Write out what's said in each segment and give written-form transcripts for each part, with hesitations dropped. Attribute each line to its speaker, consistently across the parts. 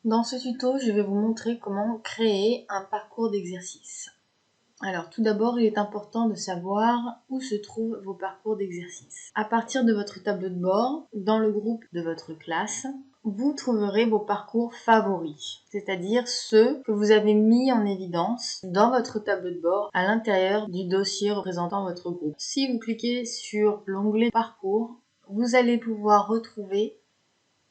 Speaker 1: Dans ce tuto, je vais vous montrer comment créer un parcours d'exercice. Alors tout d'abord, il est important de savoir où se trouvent vos parcours d'exercice. À partir de votre tableau de bord, dans le groupe de votre classe, vous trouverez vos parcours favoris, c'est-à-dire ceux que vous avez mis en évidence dans votre tableau de bord à l'intérieur du dossier représentant votre groupe. Si vous cliquez sur l'onglet Parcours, vous allez pouvoir retrouver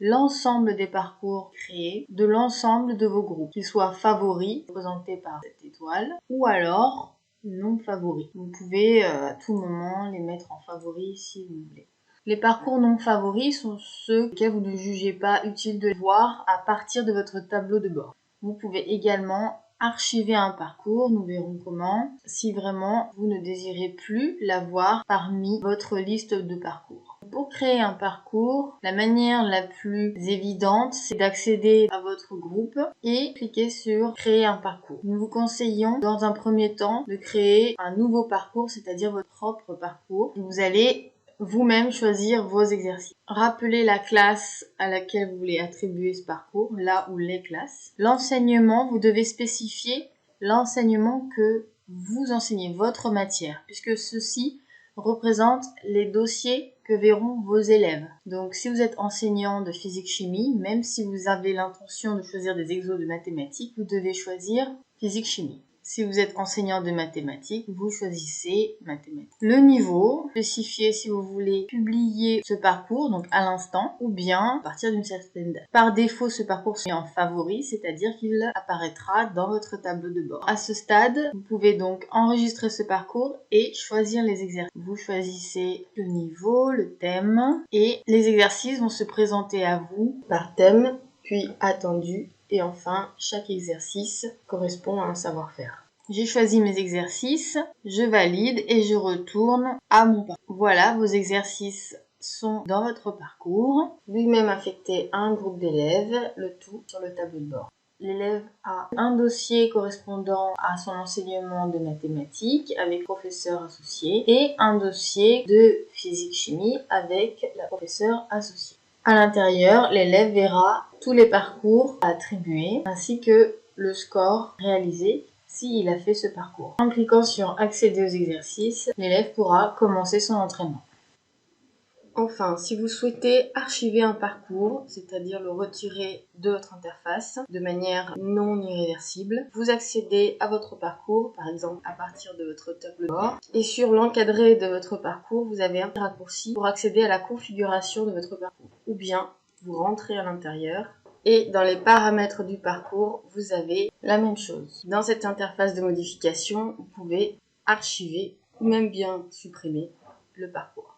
Speaker 1: l'ensemble des parcours créés de l'ensemble de vos groupes, qu'ils soient favoris, représentés par cette étoile, ou alors non favoris. Vous pouvez à tout moment les mettre en favoris si vous voulez. Les parcours non favoris sont ceux auxquels vous ne jugez pas utile de voir à partir de votre tableau de bord. Vous pouvez également archiver un parcours, nous verrons comment, si vraiment vous ne désirez plus l'avoir parmi votre liste de parcours. Pour créer un parcours, la manière la plus évidente, c'est d'accéder à votre groupe et cliquer sur créer un parcours. Nous vous conseillons dans un premier temps de créer un nouveau parcours, c'est-à-dire votre propre parcours. Vous allez vous-même choisir vos exercices. Rappelez la classe à laquelle vous voulez attribuer ce parcours, là ou les classes. L'enseignement, vous devez spécifier l'enseignement que vous enseignez, votre matière, puisque ceci représente les dossiers que verront vos élèves. Donc si vous êtes enseignant de physique-chimie, même si vous avez l'intention de choisir des exos de mathématiques, vous devez choisir physique-chimie. Si vous êtes enseignant de mathématiques, vous choisissez mathématiques. Le niveau, spécifiez si vous voulez publier ce parcours, donc à l'instant, ou bien à partir d'une certaine date. Par défaut, ce parcours est en favori, c'est-à-dire qu'il apparaîtra dans votre tableau de bord. À ce stade, vous pouvez donc enregistrer ce parcours et choisir les exercices. Vous choisissez le niveau, le thème, et les exercices vont se présenter à vous par thème, puis attendu, et enfin, chaque exercice correspond à un savoir-faire. J'ai choisi mes exercices, je valide et je retourne à mon parcours. Voilà, vos exercices sont dans votre parcours. Lui-même affecté à un groupe d'élèves, le tout sur le tableau de bord. L'élève a un dossier correspondant à son enseignement de mathématiques avec professeur associé et un dossier de physique-chimie avec la professeure associée. À l'intérieur, l'élève verra tous les parcours attribués ainsi que le score réalisé s'il a fait ce parcours. En cliquant sur accéder aux exercices, l'élève pourra commencer son entraînement. Enfin, si vous souhaitez archiver un parcours, c'est-à-dire le retirer de votre interface de manière non irréversible, vous accédez à votre parcours, par exemple à partir de votre tableau de bord, et sur l'encadré de votre parcours, vous avez un raccourci pour accéder à la configuration de votre parcours. Ou bien, vous rentrez à l'intérieur, et dans les paramètres du parcours, vous avez la même chose. Dans cette interface de modification, vous pouvez archiver ou même bien supprimer le parcours.